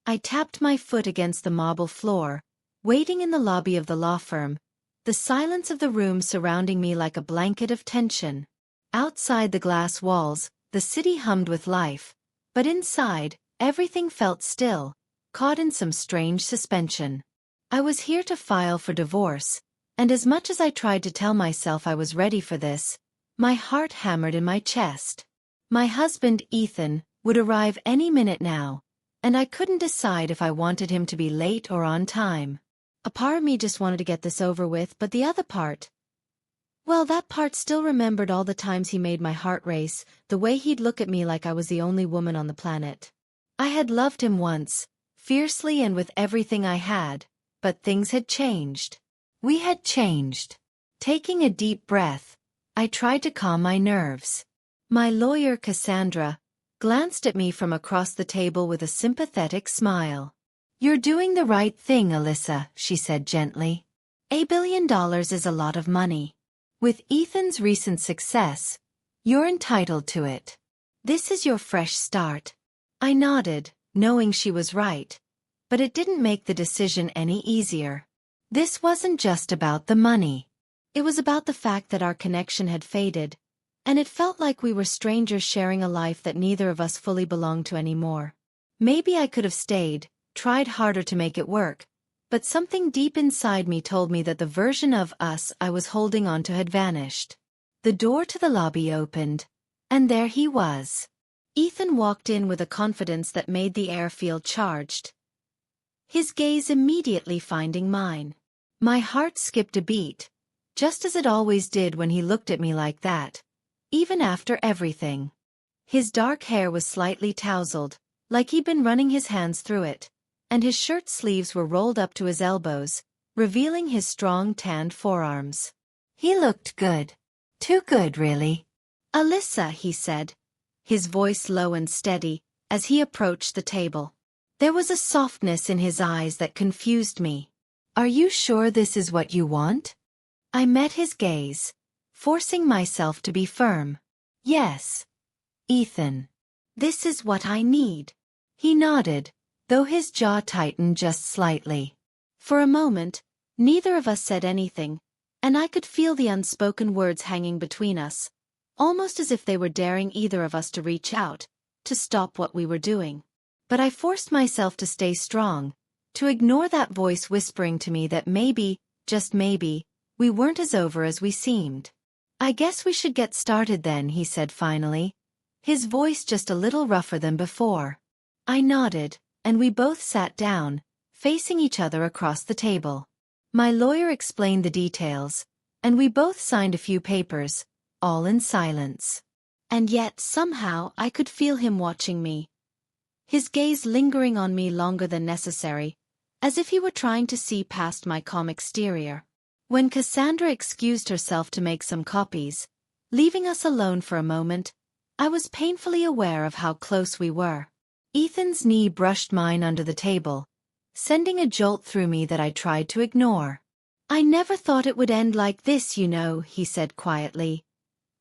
I tapped my foot against the marble floor, waiting in the lobby of the law firm, the silence of the room surrounding me like a blanket of tension. Outside the glass walls, the city hummed with life, but inside, everything felt still, caught in some strange suspension. I was here to file for divorce, and as much as I tried to tell myself I was ready for this, my heart hammered in my chest. My husband, Ethan, would arrive any minute now, and I couldn't decide if I wanted him to be late or on time. A part of me just wanted to get this over with, but the other part, well, that part still remembered all the times he made my heart race, the way he'd look at me like I was the only woman on the planet. I had loved him once, fiercely and with everything I had, but things had changed. We had changed. Taking a deep breath, I tried to calm my nerves. My lawyer, Cassandra, glanced at me from across the table with a sympathetic smile. "You're doing the right thing, Alyssa," she said gently. "$1 billion is a lot of money. With Ethan's recent success, you're entitled to it. This is your fresh start." I nodded, knowing she was right, but it didn't make the decision any easier. This wasn't just about the money. It was about the fact that our connection had faded, and it felt like we were strangers sharing a life that neither of us fully belonged to anymore. Maybe I could have stayed, tried harder to make it work, but something deep inside me told me that the version of us I was holding on to had vanished. The door to the lobby opened, and there he was. Ethan walked in with a confidence that made the air feel charged, his gaze immediately finding mine. My heart skipped a beat, just as it always did when he looked at me like that, even after everything. His dark hair was slightly tousled, like he'd been running his hands through it, and his shirt sleeves were rolled up to his elbows, revealing his strong tanned forearms. He looked good. Too good, really. "Alyssa," he said, his voice low and steady, as he approached the table. There was a softness in his eyes that confused me. "Are you sure this is what you want?" I met his gaze, forcing myself to be firm. "Yes, Ethan. This is what I need." He nodded, though his jaw tightened just slightly. For a moment, neither of us said anything, and I could feel the unspoken words hanging between us, almost as if they were daring either of us to reach out, to stop what we were doing. But I forced myself to stay strong, to ignore that voice whispering to me that maybe, just maybe, we weren't as over as we seemed. "I guess we should get started then," he said finally, his voice just a little rougher than before. I nodded, and we both sat down, facing each other across the table. My lawyer explained the details, and we both signed a few papers, all in silence. And yet, somehow, I could feel him watching me, his gaze lingering on me longer than necessary, as if he were trying to see past my calm exterior. When Cassandra excused herself to make some copies, leaving us alone for a moment, I was painfully aware of how close we were. Ethan's knee brushed mine under the table, sending a jolt through me that I tried to ignore. "I never thought it would end like this, you know," he said quietly,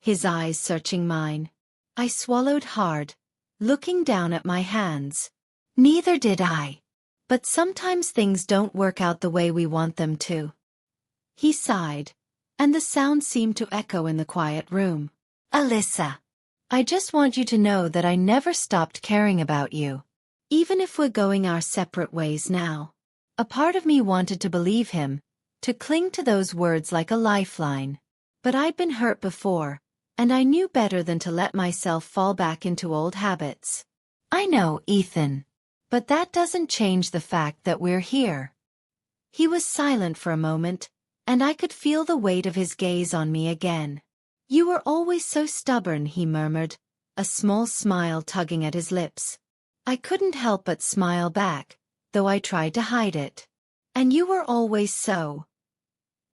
his eyes searching mine. I swallowed hard, looking down at my hands. "Neither did I. But sometimes things don't work out the way we want them to." He sighed, and the sound seemed to echo in the quiet room. "Alyssa, I just want you to know that I never stopped caring about you. Even if we're going our separate ways now." A part of me wanted to believe him, to cling to those words like a lifeline. But I'd been hurt before, and I knew better than to let myself fall back into old habits. "I know, Ethan. But that doesn't change the fact that we're here." He was silent for a moment, and I could feel the weight of his gaze on me again. "You were always so stubborn," he murmured, a small smile tugging at his lips. I couldn't help but smile back, though I tried to hide it. "And you were always so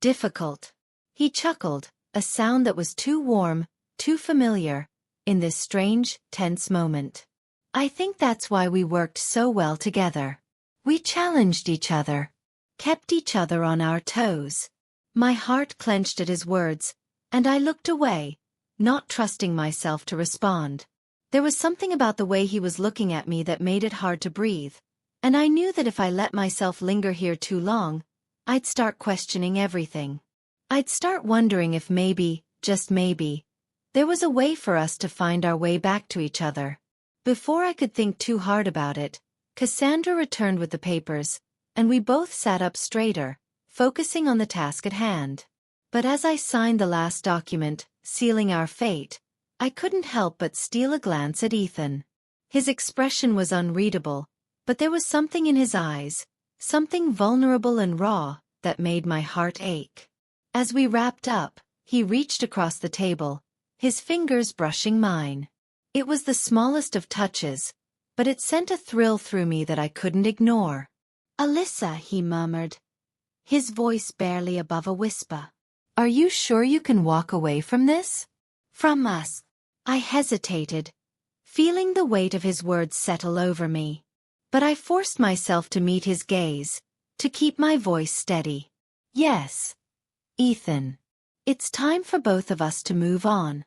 difficult." He chuckled, a sound that was too warm, too familiar, in this strange, tense moment. "I think that's why we worked so well together. We challenged each other, kept each other on our toes." My heart clenched at his words, and I looked away, not trusting myself to respond. There was something about the way he was looking at me that made it hard to breathe, And I knew that if I let myself linger here too long, I'd start questioning everything. I'd start wondering if maybe, just maybe, there was a way for us to find our way back to each other. Before I could think too hard about it, Cassandra returned with the papers, and we both sat up straighter, focusing on the task at hand. But as I signed the last document, sealing our fate, I couldn't help but steal a glance at Ethan. His expression was unreadable, but there was something in his eyes, something vulnerable and raw, that made my heart ache. As we wrapped up, he reached across the table, his fingers brushing mine. It was the smallest of touches, but it sent a thrill through me that I couldn't ignore. "Alyssa," he murmured, his voice barely above a whisper. "Are you sure you can walk away from this? From us?" I hesitated, feeling the weight of his words settle over me. But I forced myself to meet his gaze, to keep my voice steady. "Yes, Ethan. It's time for both of us to move on."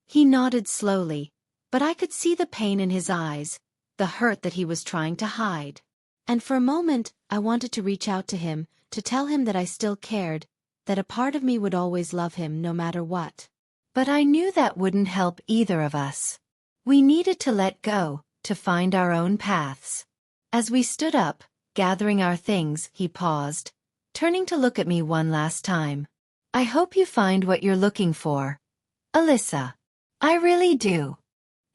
He nodded slowly, but I could see the pain in his eyes, the hurt that he was trying to hide. And for a moment, I wanted to reach out to him, to tell him that I still cared, that a part of me would always love him no matter what. But I knew that wouldn't help either of us. We needed to let go, to find our own paths. As we stood up, gathering our things, he paused, turning to look at me one last time. "I hope you find what you're looking for, Alyssa. I really do."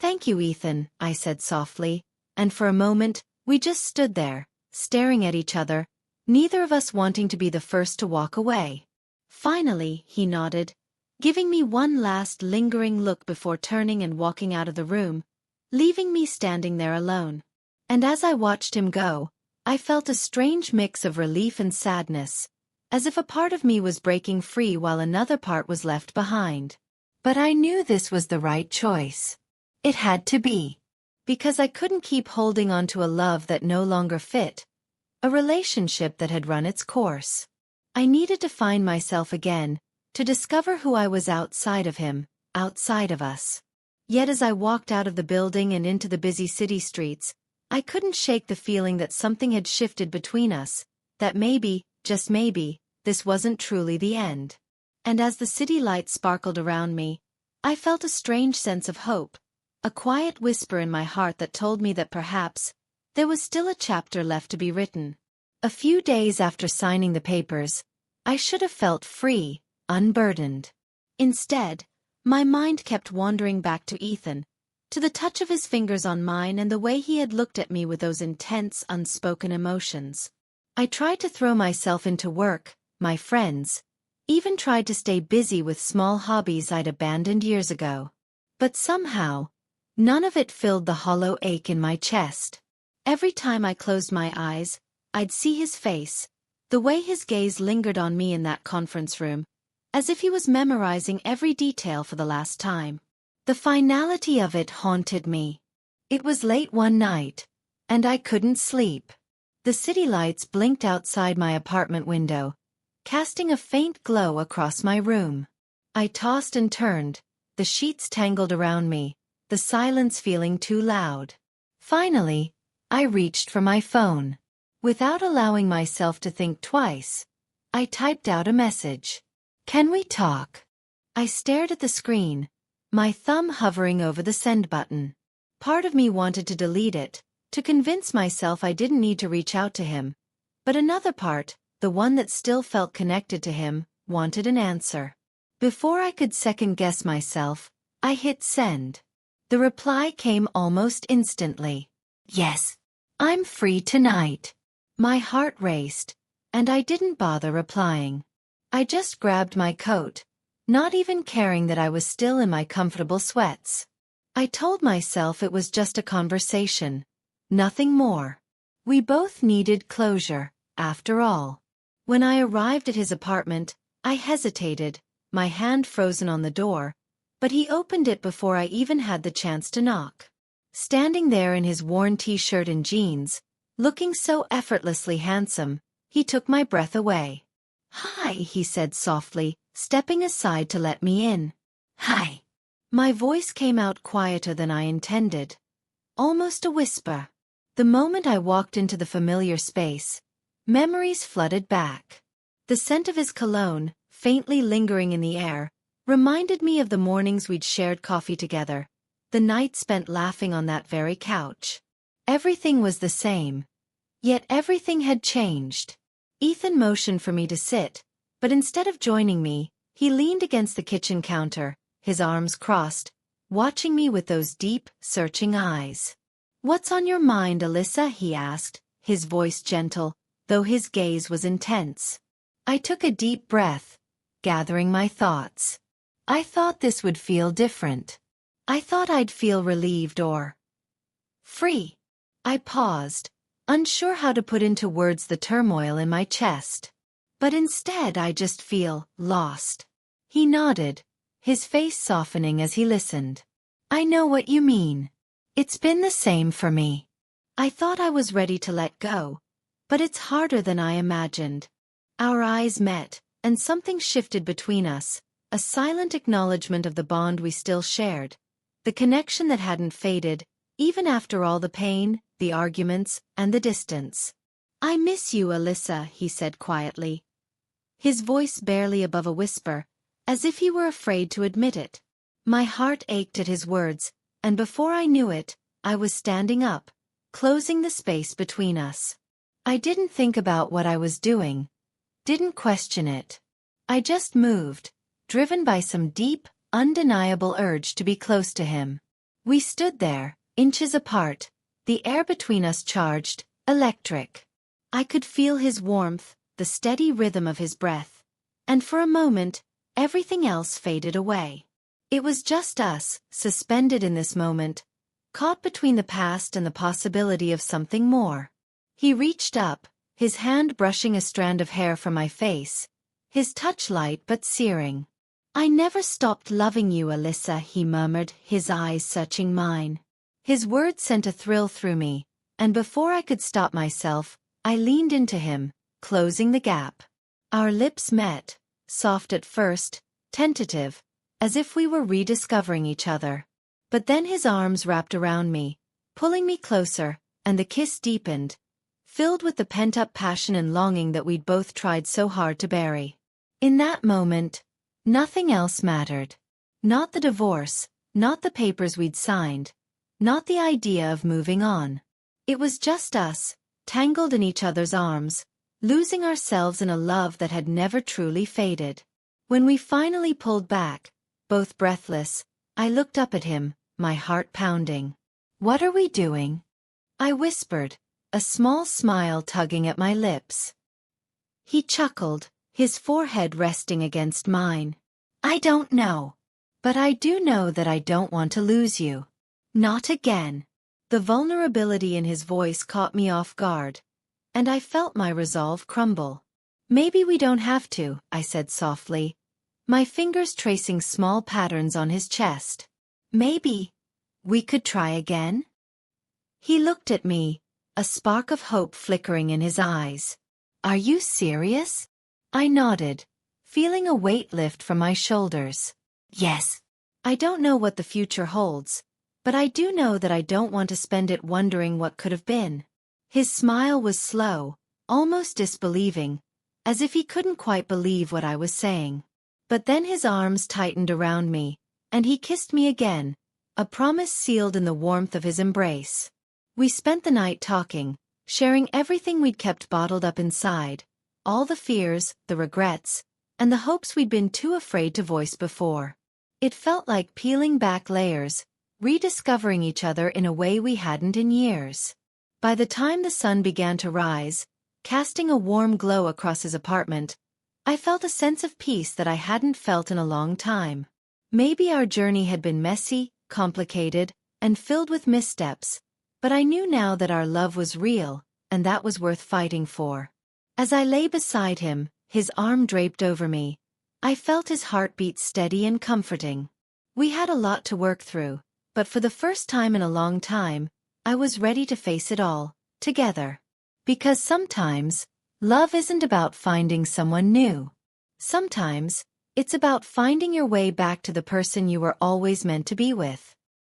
"Thank you, Ethan," I said softly, and for a moment, we just stood there, staring at each other, neither of us wanting to be the first to walk away. Finally, he nodded, giving me one last lingering look before turning and walking out of the room, leaving me standing there alone. And as I watched him go, I felt a strange mix of relief and sadness, as if a part of me was breaking free while another part was left behind. But I knew this was the right choice. It had to be. Because I couldn't keep holding on to a love that no longer fit, a relationship that had run its course. I needed to find myself again, to discover who I was outside of him, outside of us. Yet as I walked out of the building and into the busy city streets, I couldn't shake the feeling that something had shifted between us, that maybe, just maybe, this wasn't truly the end. And as the city lights sparkled around me, I felt a strange sense of hope, a quiet whisper in my heart that told me that perhaps there was still a chapter left to be written. A few days after signing the papers, I should have felt free, unburdened. Instead, my mind kept wandering back to Ethan, to the touch of his fingers on mine and the way he had looked at me with those intense, unspoken emotions. I tried to throw myself into work, my friends, even tried to stay busy with small hobbies I'd abandoned years ago. But somehow, none of it filled the hollow ache in my chest. Every time I closed my eyes, I'd see his face, the way his gaze lingered on me in that conference room, as if he was memorizing every detail for the last time. The finality of it haunted me. It was late one night, and I couldn't sleep. The city lights blinked outside my apartment window, casting a faint glow across my room. I tossed and turned, the sheets tangled around me, the silence feeling too loud. Finally, I reached for my phone. Without allowing myself to think twice, I typed out a message. "Can we talk?" I stared at the screen, my thumb hovering over the send button. Part of me wanted to delete it, to convince myself I didn't need to reach out to him, but another part, the one that still felt connected to him, wanted an answer. Before I could second-guess myself, I hit send. The reply came almost instantly. "Yes, I'm free tonight." My heart raced, and I didn't bother replying. I just grabbed my coat, not even caring that I was still in my comfortable sweats. I told myself it was just a conversation, nothing more. We both needed closure, after all. When I arrived at his apartment, I hesitated, my hand frozen on the door, but he opened it before I even had the chance to knock. Standing there in his worn t-shirt and jeans, looking so effortlessly handsome, he took my breath away. "Hi," he said softly, stepping aside to let me in. "Hi." My voice came out quieter than I intended. Almost a whisper. The moment I walked into the familiar space, memories flooded back. The scent of his cologne, faintly lingering in the air, reminded me of the mornings we'd shared coffee together, the nights spent laughing on that very couch. Everything was the same. Yet everything had changed. Ethan motioned for me to sit, but instead of joining me, he leaned against the kitchen counter, his arms crossed, watching me with those deep, searching eyes. "What's on your mind, Alyssa?" he asked, his voice gentle, though his gaze was intense. I took a deep breath, gathering my thoughts. I thought this would feel different. I thought I'd feel relieved or free. I paused, unsure how to put into words the turmoil in my chest. But instead I just feel lost. He nodded, his face softening as he listened. "I know what you mean. It's been the same for me. I thought I was ready to let go, but it's harder than I imagined." Our eyes met, and something shifted between us, a silent acknowledgement of the bond we still shared, the connection that hadn't faded, even after all the pain, the arguments, and the distance. "I miss you, Alyssa," he said quietly, his voice barely above a whisper, as if he were afraid to admit it. My heart ached at his words, and before I knew it, I was standing up, closing the space between us. I didn't think about what I was doing, didn't question it. I just moved, driven by some deep, undeniable urge to be close to him. We stood there, inches apart, the air between us charged, electric. I could feel his warmth, the steady rhythm of his breath, and for a moment, everything else faded away. It was just us, suspended in this moment, caught between the past and the possibility of something more. He reached up, his hand brushing a strand of hair from my face, his touch light but searing. "I never stopped loving you, Alyssa," he murmured, his eyes searching mine. His words sent a thrill through me, and before I could stop myself, I leaned into him, closing the gap. Our lips met, soft at first, tentative, as if we were rediscovering each other. But then his arms wrapped around me, pulling me closer, and the kiss deepened, filled with the pent-up passion and longing that we'd both tried so hard to bury. In that moment, nothing else mattered. Not the divorce, not the papers we'd signed, not the idea of moving on. It was just us, tangled in each other's arms, losing ourselves in a love that had never truly faded. When we finally pulled back, both breathless, I looked up at him, my heart pounding. "What are we doing?" I whispered, a small smile tugging at my lips. He chuckled, his forehead resting against mine. "I don't know. But I do know that I don't want to lose you. Not again." The vulnerability in his voice caught me off guard, and I felt my resolve crumble. "Maybe we don't have to," I said softly, my fingers tracing small patterns on his chest. "Maybe we could try again?" He looked at me, a spark of hope flickering in his eyes. "Are you serious?" I nodded, feeling a weight lift from my shoulders. "Yes." I don't know what the future holds, but I do know that I don't want to spend it wondering what could have been. His smile was slow, almost disbelieving, as if he couldn't quite believe what I was saying. But then his arms tightened around me, and he kissed me again, a promise sealed in the warmth of his embrace. We spent the night talking, sharing everything we'd kept bottled up inside, all the fears, the regrets, and the hopes we'd been too afraid to voice before. It felt like peeling back layers, rediscovering each other in a way we hadn't in years. By the time the sun began to rise, casting a warm glow across his apartment, I felt a sense of peace that I hadn't felt in a long time. Maybe our journey had been messy, complicated, and filled with missteps, but I knew now that our love was real, and that was worth fighting for. As I lay beside him, his arm draped over me, I felt his heartbeat steady and comforting. We had a lot to work through, but for the first time in a long time, I was ready to face it all, together. Because sometimes, love isn't about finding someone new. Sometimes, it's about finding your way back to the person you were always meant to be with.